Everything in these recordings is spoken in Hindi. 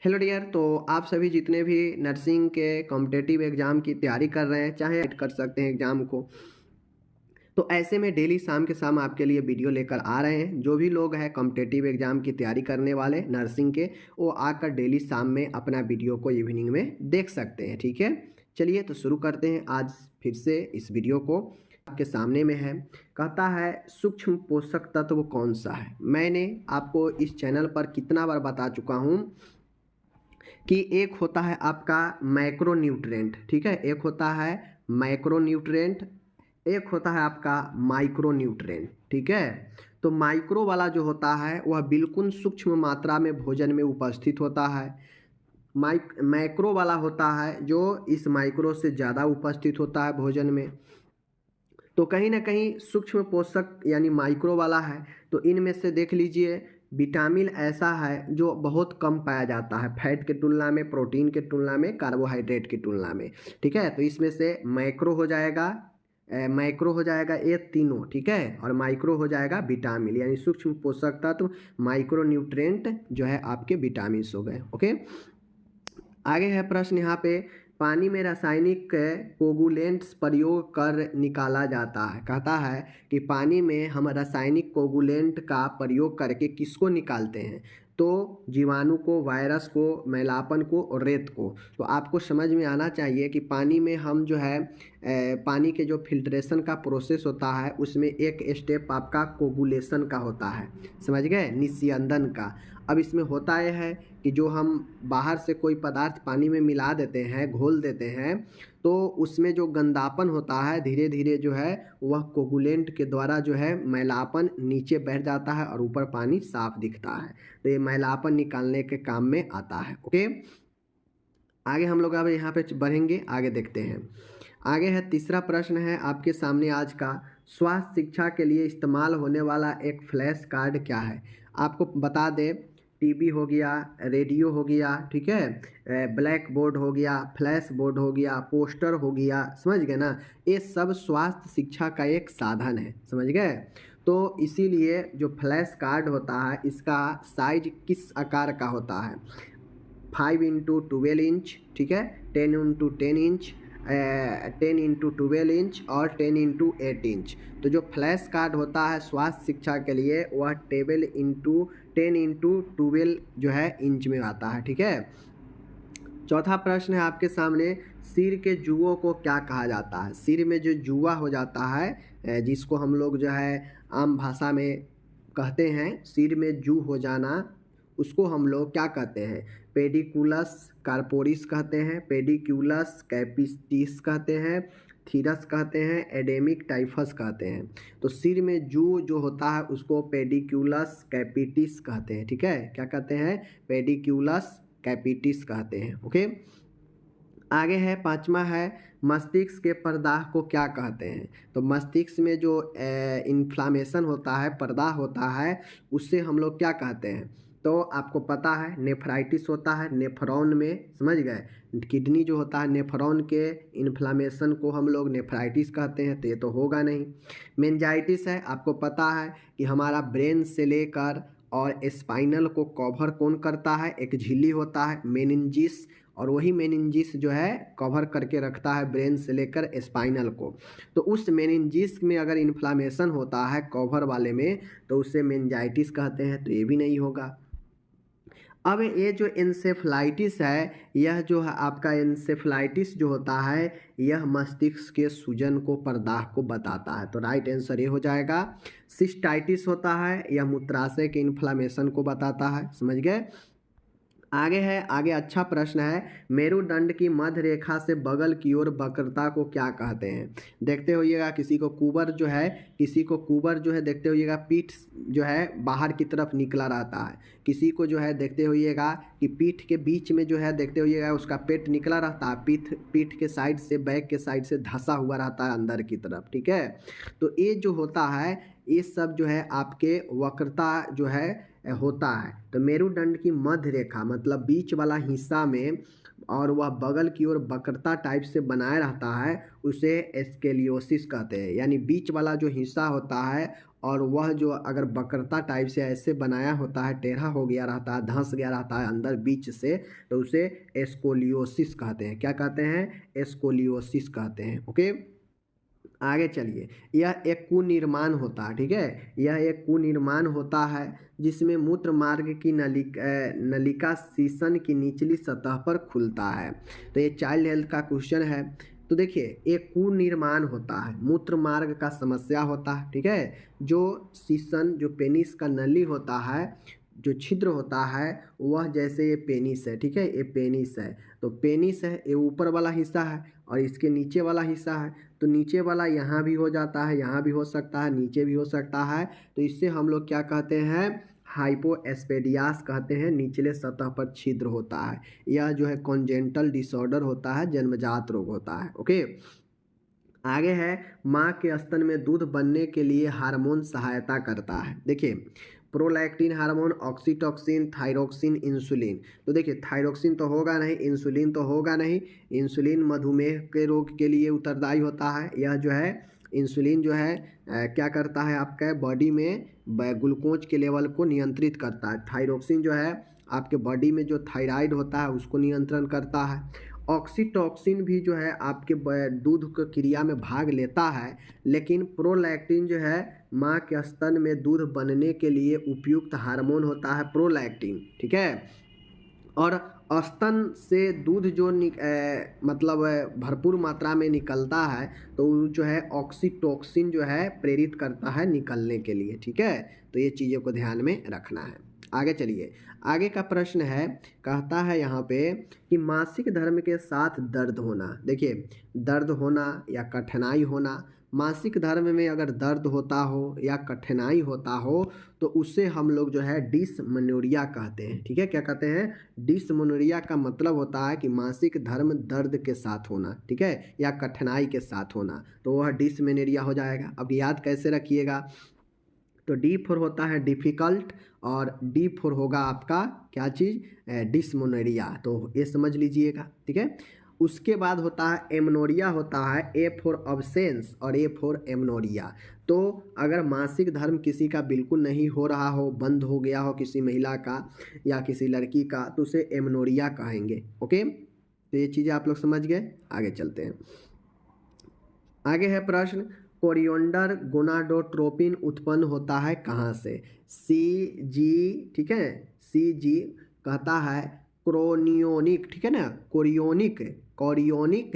Hello dear. तो आप सभी जितने भी नर्सिंग के कॉम्पिटिटिव एग्ज़ाम की तैयारी कर रहे हैं, चाहे कर सकते हैं एग्ज़ाम को। तो ऐसे में डेली शाम के शाम आपके लिए वीडियो लेकर आ रहे हैं। जो भी लोग हैं कॉम्पिटिटिव एग्ज़ाम की तैयारी करने वाले नर्सिंग के, वो आकर डेली शाम में अपना वीडियो को इवनिंग में देख सकते हैं। ठीक है, चलिए तो शुरू करते हैं आज फिर से इस वीडियो को। आपके सामने में है, कहता है सूक्ष्म पोषक तत्व कौन सा है। मैंने आपको इस चैनल पर कितना बार बता चुका हूँ कि एक होता है आपका मैक्रोन्यूट्रेंट, ठीक है, एक होता है मैक्रोन्यूट्रेंट, एक होता है आपका माइक्रोन्यूट्रेंट। ठीक है, तो माइक्रो वाला जो होता है वह बिल्कुल सूक्ष्म मात्रा में भोजन में उपस्थित होता है। मैक्रो वाला होता है जो इस माइक्रो से ज़्यादा उपस्थित होता है भोजन में। तो कहीं ना कहीं सूक्ष्म पोषक यानी माइक्रो वाला है। तो इनमें से देख लीजिए, विटामिन ऐसा है जो बहुत कम पाया जाता है फैट के तुलना में, प्रोटीन के तुलना में, कार्बोहाइड्रेट की तुलना में। ठीक है, तो इसमें से मैक्रो हो जाएगा, मैक्रो हो जाएगा ये तीनों। ठीक है, और माइक्रो हो जाएगा विटामिन यानी सूक्ष्म पोषक तत्व। माइक्रो न्यूट्रेंट जो है आपके विटामिन हो गए। ओके, आगे है प्रश्न यहाँ पे, पानी में रासायनिक कोगुलेंट्स प्रयोग कर निकाला जाता है। कहता है कि पानी में हम रासायनिक कोगुलेंट का प्रयोग करके किसको निकालते हैं, तो जीवाणु को, वायरस को, मैलापन को और रेत को। तो आपको समझ में आना चाहिए कि पानी में हम जो है पानी के जो फिल्ट्रेशन का प्रोसेस होता है उसमें एक स्टेप आपका कोगुलेशन का होता है, समझ गए, निस्यंदन का। अब इसमें होता यह है कि जो हम बाहर से कोई पदार्थ पानी में मिला देते हैं, घोल देते हैं, तो उसमें जो गंदापन होता है धीरे धीरे जो है वह कोगुलेंट के द्वारा जो है मैलापन नीचे बैठ जाता है और ऊपर पानी साफ दिखता है। तो ये मैलापन निकालने के काम में आता है। ओके, आगे हम लोग अब यहाँ पे बढ़ेंगे, आगे देखते हैं। आगे है तीसरा प्रश्न है आपके सामने आज का, स्वास्थ्य शिक्षा के लिए इस्तेमाल होने वाला एक फ्लैश कार्ड क्या है। आपको बता दें, टीवी हो गया, रेडियो हो गया, ठीक है, ब्लैक बोर्ड हो गया, फ्लैश बोर्ड हो गया, पोस्टर हो गया, समझ गए ना, ये सब स्वास्थ्य शिक्षा का एक साधन है, समझ गए। तो इसीलिए जो फ्लैश कार्ड होता है इसका साइज किस आकार का होता है, 5x12 इंच, ठीक है, 10x10 इंच, 10x12 इंच और 10x8 इंच। तो जो फ्लैश कार्ड होता है स्वास्थ्य शिक्षा के लिए वह 10x12 जो है इंच में आता है। ठीक है, चौथा प्रश्न है आपके सामने, सिर के जुओं को क्या कहा जाता है। सिर में जो जुआ हो जाता है, जिसको हम लोग जो है आम भाषा में कहते हैं सिर में जू हो जाना, उसको हम लोग क्या कहते हैं, पेडिकुलस कार्पोरिस कहते हैं, पेडिक्यूलस कैपिटिस कहते हैं, थीरस कहते हैं, एडेमिक टाइफस कहते हैं। तो सिर में जू जो होता है उसको पेडिक्यूलस कैपिटिस कहते हैं। ठीक है, क्या कहते हैं, पेडिक्यूलस कैपिटिस कहते हैं। ओके, आगे है पांचवा है, मस्तिष्क के प्रदाह को क्या कहते हैं। तो मस्तिष्क में जो इन्फ्लामेशन होता है, प्रदाह होता है, उससे हम लोग क्या कहते हैं। तो आपको पता है नेफ्राइटिस होता है नेफ्रॉन में, समझ गए, किडनी जो होता है नेफ्रॉन के इन्फ्लामेशन को हम लोग नेफ्राइटिस कहते हैं, तो ये तो होगा नहीं। मेनिंजाइटिस है, आपको पता है कि हमारा ब्रेन से लेकर और स्पाइनल को कवर कौन करता है, एक झिल्ली होता है मेनिंजिस, और वही मेनिंजिस जो है कवर करके रखता है ब्रेन से लेकर स्पाइनल को। तो उस मेनिंजिस में अगर इन्फ्लामेशन होता है कवर वाले में तो उसे मेनिंजाइटिस कहते हैं, तो ये भी नहीं होगा। अब ये जो एंसेफ्लाइटिस है, यह जो है आपका एंसेफ्लाइटिस जो होता है यह मस्तिष्क के सूजन को, प्रदाह को बताता है। तो राइट आंसर ये हो जाएगा। सिस्टाइटिस होता है, यह मूत्राशय के इन्फ्लामेशन को बताता है, समझ गए। आगे है, आगे अच्छा प्रश्न है, मेरुदंड की मध्य रेखा से बगल की ओर वक्रता को क्या कहते हैं। देखते होइएगा किसी को कुबर जो है, किसी को कुबर जो है देखते होइएगा पीठ जो है बाहर की तरफ निकला रहता है, किसी को जो है देखते होइएगा कि पीठ के बीच में जो है देखते होइएगा उसका पेट निकला रहता है, पीठ के साइड से, बैक के साइड से धंसा हुआ रहता है अंदर की तरफ। ठीक है, तो ये जो होता है ये सब जो है आपके वक्रता जो है होता है। तो मेरुदंड की मध्य रेखा मतलब बीच वाला हिस्सा में और वह बगल की ओर वक्रता टाइप से बनाए रहता है उसे स्केलियोसिस कहते हैं। यानी बीच वाला जो हिस्सा होता है और वह जो अगर वक्रता टाइप से ऐसे बनाया होता है, टेढ़ा हो गया रहता है, धंस गया रहता है अंदर बीच से, तो उसे स्कोलियोसिस कहते हैं। क्या कहते हैं? स्कोलियोसिस कहते हैं। ओके, आगे चलिए। यह एक कुनिर्माण होता है, ठीक है, यह एक कुनिर्माण होता है जिसमें मूत्र मार्ग की नलिका शीशन की निचली सतह पर खुलता है। तो ये चाइल्ड हेल्थ का क्वेश्चन है। तो देखिए, एक कुनिर्माण होता है, मूत्र मार्ग का समस्या होता है, ठीक है, जो शीशन, जो पेनिस का नली होता है, जो छिद्र होता है, वह जैसे ये पेनिस है, ठीक है, ये पेनिस है। तो पेनिस है, ये ऊपर वाला हिस्सा है और इसके नीचे वाला हिस्सा है। तो नीचे वाला यहाँ भी हो जाता है, यहाँ भी हो सकता है, नीचे भी हो सकता है। तो इससे हम लोग क्या कहते हैं? हाइपोएस्पेडियास कहते हैं। निचले सतह पर छिद्र होता है। यह जो है कॉन्जेंटल डिसऑर्डर होता है, जन्मजात रोग होता है। ओके, आगे है, माँ के स्तन में दूध बनने के लिए हार्मोन सहायता करता है। देखिए, prolactin hormone, oxytocin, thyroxine, insulin. तो देखिए, थायरोक्सिन तो होगा नहीं, इंसुलिन तो होगा नहीं। इंसुलिन मधुमेह के रोग के लिए उत्तरदायी होता है। यह जो है इंसुलिन जो है क्या करता है, आपके बॉडी में ग्लूकोज के लेवल को नियंत्रित करता है। थायरोक्सिन जो है आपके बॉडी में जो थायराइड होता है उसको नियंत्रण करता है। ऑक्सीटोसिन भी जो है आपके दूध की क्रिया में भाग लेता है। लेकिन प्रोलैक्टिन जो है माँ के स्तन में दूध बनने के लिए उपयुक्त हार्मोन होता है, प्रोलैक्टिन, ठीक है। और स्तन से दूध जो मतलब भरपूर मात्रा में निकलता है, तो जो है ऑक्सीटोसिन जो है प्रेरित करता है निकलने के लिए, ठीक है। तो ये चीज़ों को ध्यान में रखना है। आगे चलिए, आगे का प्रश्न है, कहता है यहाँ पे कि मासिक धर्म के साथ दर्द होना। देखिए, दर्द होना या कठिनाई होना, मासिक धर्म में अगर दर्द होता हो या कठिनाई होता हो तो उसे हम लोग जो है डिसमेनोरिया कहते हैं, ठीक है। क्या कहते हैं? डिसमेनोरिया का मतलब होता है कि मासिक धर्म दर्द के साथ होना, ठीक है, या कठिनाई के साथ होना, तो वह डिसमेनोरिया हो जाएगा। अब याद कैसे रखिएगा? तो D4 होता है डिफ़िकल्ट और D4 होगा आपका क्या चीज़? डिसमेनोरिया। तो ये समझ लीजिएगा, ठीक है। उसके बाद होता है एमनोरिया, होता है A फॉर अब्सेंस और A फॉर एमनोरिया। तो अगर मासिक धर्म किसी का बिल्कुल नहीं हो रहा हो, बंद हो गया हो किसी महिला का या किसी लड़की का, तो उसे एमनोरिया कहेंगे। ओके, तो ये चीज़ें आप लोग समझ गए। आगे चलते हैं। आगे है प्रश्न, कोरिएंडर गोनाडोट्रोपिन उत्पन्न होता है कहाँ से? CG, ठीक है, CG कहता है क्रोनियोनिक, ठीक है ना, कोरियोनिक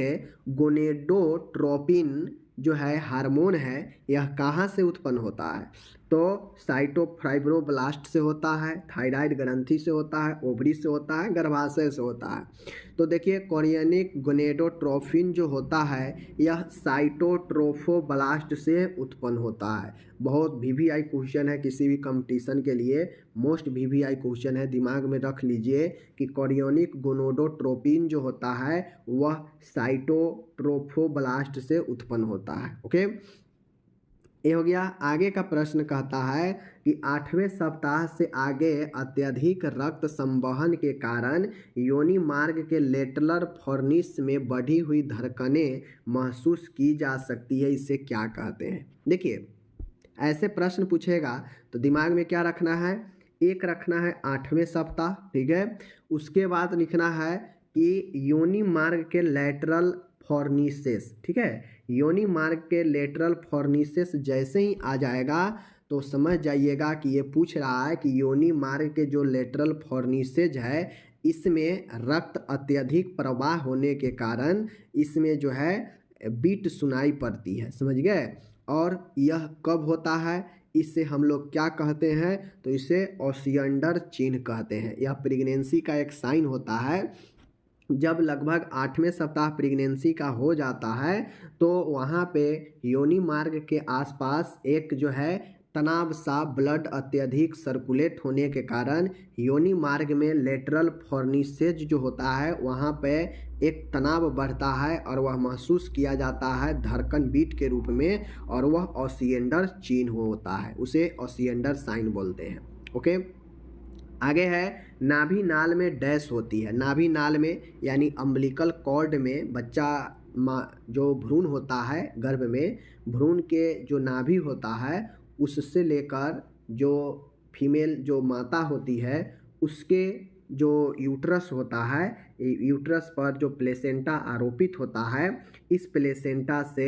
गोनेडोट्रोपिन जो है हार्मोन है, यह कहाँ से उत्पन्न होता है? तो साइटोफाइब्रोब्लास्ट से होता है, थायराइड ग्रंथि से होता है, ओवरी से होता है, गर्भाशय से होता है। तो देखिए, कोरियोनिक गोनेडोट्रोपिन जो होता है यह साइटोट्रोफोब्लास्ट से उत्पन्न होता है। बहुत VVI क्वेश्चन है किसी भी कंपटीशन के लिए, मोस्ट VVI क्वेश्चन है, दिमाग में रख लीजिए कि कोरियोनिक गोनेडोट्रोपिन जो होता है वह साइटोट्रोफोब्लास्ट से उत्पन्न होता है। ओके, ये हो गया। आगे का प्रश्न कहता है कि 8वें सप्ताह से आगे अत्यधिक रक्त संवहन के कारण योनि मार्ग के लेटरल फॉर्निस में बढ़ी हुई धड़कनें महसूस की जा सकती है, इसे क्या कहते हैं? देखिए, ऐसे प्रश्न पूछेगा तो दिमाग में क्या रखना है? एक रखना है 8वें सप्ताह, ठीक है। उसके बाद लिखना है कि योनि मार्ग के लेटरल फॉर्निसेस, ठीक है। योनि मार्ग के लेटरल फॉर्निसेस जैसे ही आ जाएगा तो समझ जाइएगा कि ये पूछ रहा है कि योनि मार्ग के जो लेटरल फॉर्निसेज है इसमें रक्त अत्यधिक प्रवाह होने के कारण इसमें जो है बीट सुनाई पड़ती है, समझ गए। और यह कब होता है? इससे हम लोग क्या कहते हैं? तो इसे ओसियंडर चिन्ह कहते हैं। यह प्रेगनेंसी का एक साइन होता है। जब लगभग 8वें सप्ताह प्रेगनेंसी का हो जाता है तो वहाँ पे योनि मार्ग के आसपास एक जो है तनाव सा ब्लड अत्यधिक सर्कुलेट होने के कारण योनि मार्ग में लेटरल फॉर्निसेज जो होता है वहाँ पे एक तनाव बढ़ता है और वह महसूस किया जाता है धड़कन बीट के रूप में, और वह ओसियंडर चिन्ह होता है, उसे ओसियंडर साइन बोलते हैं। ओके, आगे है नाभि नाल में डैश होती है। नाभि नाल में यानी अम्बिलिकल कॉर्ड में बच्चा जो भ्रूण होता है गर्भ में, भ्रूण के जो नाभि होता है उससे लेकर जो फीमेल जो माता होती है उसके जो यूट्रस होता है, यूट्रस पर जो प्लेसेंटा आरोपित होता है, इस प्लेसेंटा से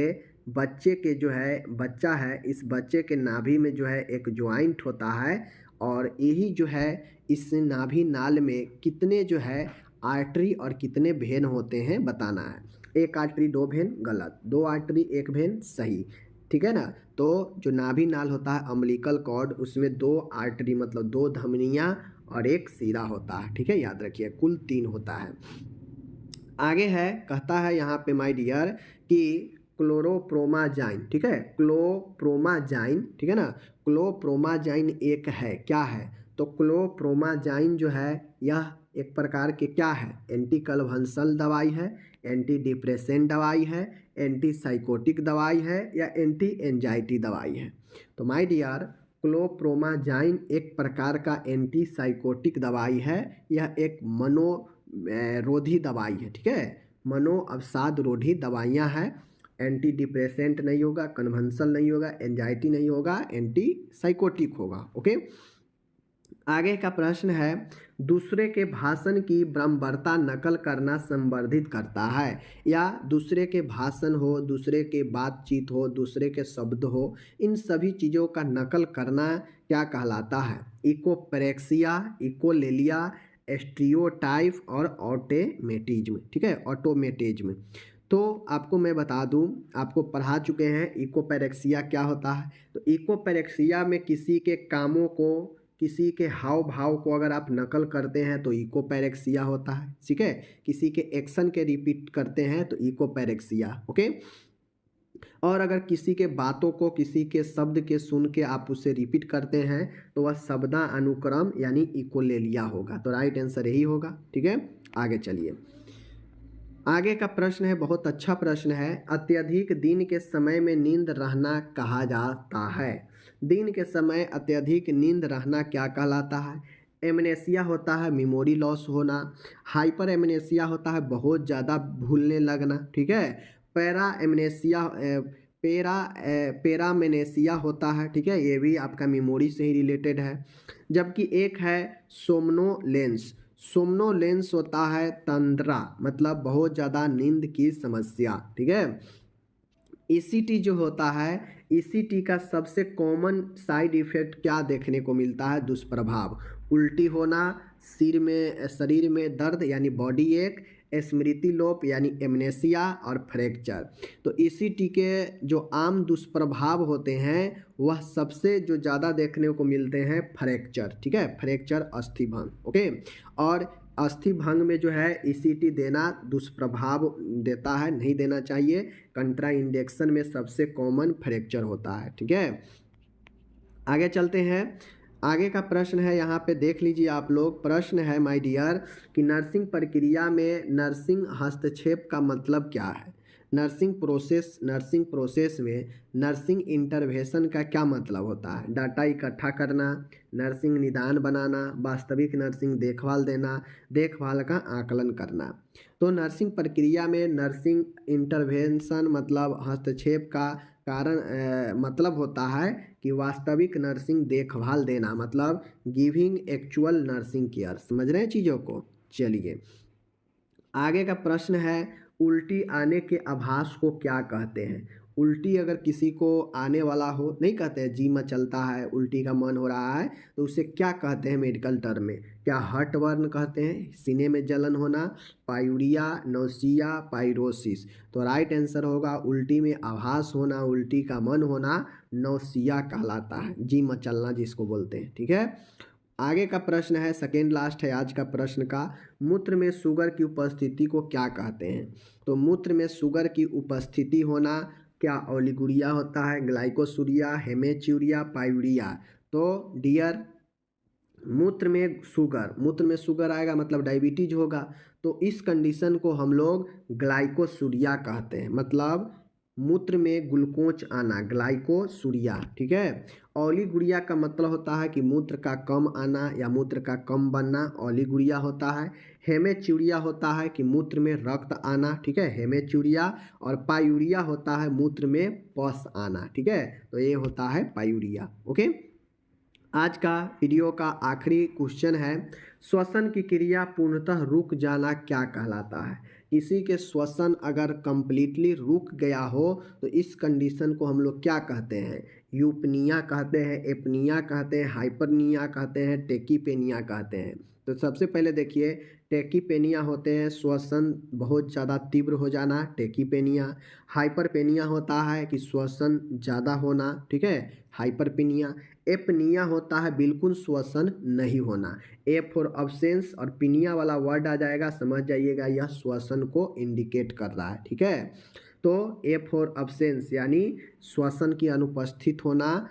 बच्चे के जो है बच्चा है, इस बच्चे के नाभि में जो है एक ज्वाइंट होता है और यही जो है इस नाभि नाल में कितने जो है आर्टरी और कितने वेन होते हैं बताना है। एक आर्टरी दो वेन गलत, दो आर्टरी एक वेन सही, ठीक है ना। तो जो नाभि नाल होता है अम्बिलिकल कॉर्ड, उसमें दो आर्टरी मतलब दो धमनियाँ और एक सिरा होता है, ठीक है, याद रखिए कुल 3 होता है। आगे है, कहता है यहाँ पे माय डियर कि क्लोरोप्रोमाजाइन, ठीक है, क्लोप्रोमाजाइन, ठीक है ना, क्लोप्रोमाजाइन एक है, क्या है, तो क्लोप्रोमाजाइन जो है यह एक प्रकार के क्या है, एंटी कन्वल्सल दवाई है, एंटी डिप्रेसेंट दवाई है, एंटी साइकोटिक दवाई है या एंटी एंजाइटी दवाई है। तो माय डियर क्लोप्रोमाजाइन एक प्रकार का एंटी साइकोटिक दवाई है, यह एक रोधी दवाई है, ठीक है, मनो अवसाद रोधी दवाइयाँ हैं। एंटी डिप्रेसेंट नहीं होगा, कन्वल्सल नहीं होगा, एंजाइटी नहीं होगा, एंटी साइकोटिक होगा। ओके, आगे का प्रश्न है, दूसरे के भाषण की बारंबारता नकल करना संवर्धित करता है, या दूसरे के भाषण हो, दूसरे के बातचीत हो, दूसरे के शब्द हो, इन सभी चीज़ों का नकल करना क्या कहलाता है, इकोपैरेक्सिया, इकोलेलिया, स्टीरियोटाइप और ऑटोमेटिज्म, ठीक है, ऑटोमेटिज्म। तो आपको मैं बता दूं, आपको पढ़ा चुके हैं इकोपैरेक्सिया क्या होता है। तो इकोपैरेक्सिया में किसी के कामों को, किसी के हाव भाव को अगर आप नकल करते हैं तो इकोपैरेक्सिया होता है, ठीक है, किसी के एक्शन के रिपीट करते हैं तो इकोपैरेक्सिया। ओके, और अगर किसी के बातों को, किसी के शब्द के सुन के आप उसे रिपीट करते हैं तो वह शब्दा अनुक्रम यानी इकोलेलिया होगा। तो राइट आंसर यही होगा, ठीक है। आगे चलिए, आगे का प्रश्न है, बहुत अच्छा प्रश्न है, अत्यधिक दिन के समय में नींद रहना कहा जाता है। दिन के समय अत्यधिक नींद रहना क्या कहलाता है। एमनेसिया होता है मेमोरी लॉस होना, हाइपर एमनेसिया होता है बहुत ज़्यादा भूलने लगना, ठीक है, पैरा एमनेसिया पेरामेनेसिया होता है, ठीक है, ये भी आपका मेमोरी से ही रिलेटेड है। जबकि एक है सोमनोलेंस, सोमनोलेंस होता है तंद्रा, मतलब बहुत ज़्यादा नींद की समस्या, ठीक है। ईसीटी जो होता है, ईसीटी का सबसे कॉमन साइड इफेक्ट क्या देखने को मिलता है, दुष्प्रभाव, उल्टी होना, शरीर में दर्द यानी बॉडी एक, स्मृति लोप यानी एमनेसिया और फ्रैक्चर। तो ईसीटी के जो आम दुष्प्रभाव होते हैं वह सबसे जो ज़्यादा देखने को मिलते हैं फ्रैक्चर, ठीक है, फ्रैक्चर अस्थि भंग। ओके, और अस्थि भंग में जो है ईसीटी देना दुष्प्रभाव देता है, नहीं देना चाहिए। कंट्रा इंडेक्शन में सबसे कॉमन फ्रैक्चर होता है, ठीक है। आगे चलते हैं, आगे का प्रश्न है, यहाँ पे देख लीजिए आप लोग, प्रश्न है माय डियर कि नर्सिंग प्रक्रिया में नर्सिंग हस्तक्षेप का मतलब क्या है। नर्सिंग प्रोसेस में नर्सिंग इंटरवेंशन का क्या मतलब होता है। डाटा इकट्ठा करना, नर्सिंग निदान बनाना, वास्तविक नर्सिंग देखभाल देना, देखभाल का आकलन करना। तो नर्सिंग प्रक्रिया में नर्सिंग इंटरवेंशन मतलब हस्तक्षेप का कारण मतलब होता है कि वास्तविक नर्सिंग देखभाल देना, मतलब गिविंग एक्चुअल नर्सिंग केयर। समझ रहे हैं चीज़ों को। चलिए, आगे का प्रश्न है, उल्टी आने के आभास को क्या कहते हैं। उल्टी अगर किसी को आने वाला हो, नहीं कहते हैं जी मचलता है, उल्टी का मन हो रहा है, तो उसे क्या कहते हैं मेडिकल टर्म में, क्या हर्टबर्न कहते हैं, सीने में जलन होना, पायूरिया, नौसिया, पाइरोसिस। तो राइट आंसर होगा उल्टी में आभास होना, उल्टी का मन होना नौसिया कहलाता है, जी मचलना जिसको बोलते हैं, ठीक है। आगे का प्रश्न है, सेकेंड लास्ट है आज का प्रश्न का, मूत्र में शुगर की उपस्थिति को क्या कहते हैं। तो मूत्र में शुगर की उपस्थिति होना क्या ओलिगुरिया होता है, ग्लाइकोसूरिया, हेमेच्यूरिया, पायूरिया। तो डियर, मूत्र में शुगर आएगा मतलब डायबिटीज होगा, तो इस कंडीशन को हम लोग ग्लाइकोसूरिया कहते हैं, मतलब मूत्र में ग्लूकोज आना, ग्लाइकोसूरिया, ठीक है। ओलिगुरिया का मतलब होता है कि मूत्र का कम आना या मूत्र का कम बनना, ओलिगुरिया होता है। हेमेच्यूरिया होता है कि मूत्र में रक्त आना, ठीक है, हेमेच्यूरिया। और पायूरिया होता है मूत्र में पस आना, ठीक है, तो ये होता है पायूरिया। ओके, आज का वीडियो का आखिरी क्वेश्चन है, श्वसन की क्रिया पूर्णतः रुक जाना क्या कहलाता है। किसी के श्वसन अगर कंप्लीटली रुक गया हो तो इस कंडीशन को हम लोग क्या कहते हैं, यूपनिया कहते हैं, एपनिया कहते हैं, हाइपरनिया कहते हैं, टेकीपेनिया कहते हैं। तो सबसे पहले देखिए, टेकीपेनिया होते हैं श्वसन बहुत ज़्यादा तीव्र हो जाना, टेकीपेनिया। हाइपरपेनिया होता है कि श्वसन ज़्यादा होना, ठीक है, हाइपरपेनिया। एपनिया होता है बिल्कुल श्वसन नहीं होना। ए फॉर अब्सेंस और पिनिया वाला वर्ड आ जाएगा, समझ जाइएगा यह श्वसन को इंडिकेट कर रहा है, ठीक है। तो ए फॉर अब्सेंस यानी श्वसन की अनुपस्थित होना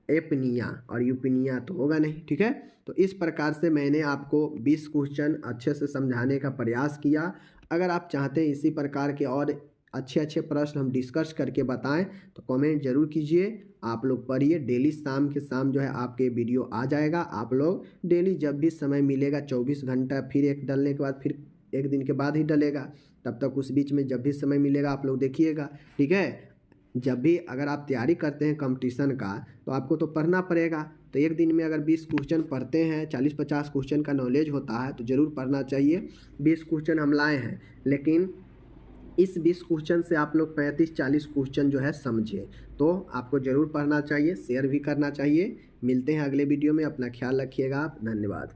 एपनिया, और यूपनिया तो होगा नहीं, ठीक है। तो इस प्रकार से मैंने आपको 20 क्वेश्चन अच्छे से समझाने का प्रयास किया। अगर आप चाहते हैं इसी प्रकार के और अच्छे अच्छे प्रश्न हम डिस्कस करके बताएं तो कमेंट जरूर कीजिए। आप लोग पढ़िए, डेली शाम के शाम जो है आपके वीडियो आ जाएगा। आप लोग डेली जब भी समय मिलेगा 24 घंटा, फिर एक डलने के बाद फिर एक दिन के बाद ही डलेगा, तब तक उस बीच में जब भी समय मिलेगा आप लोग देखिएगा, ठीक है। जब भी अगर आप तैयारी करते हैं कंपटीशन का तो आपको तो पढ़ना पड़ेगा। तो एक दिन में अगर 20 क्वेश्चन पढ़ते हैं, 40-50 क्वेश्चन का नॉलेज होता है तो ज़रूर पढ़ना चाहिए। 20 क्वेश्चन हम लाए हैं, लेकिन इस 20 क्वेश्चन से आप लोग 35-40 क्वेश्चन जो है समझिए। तो आपको ज़रूर पढ़ना चाहिए, शेयर भी करना चाहिए। मिलते हैं अगले वीडियो में, अपना ख्याल रखिएगा आप, धन्यवाद।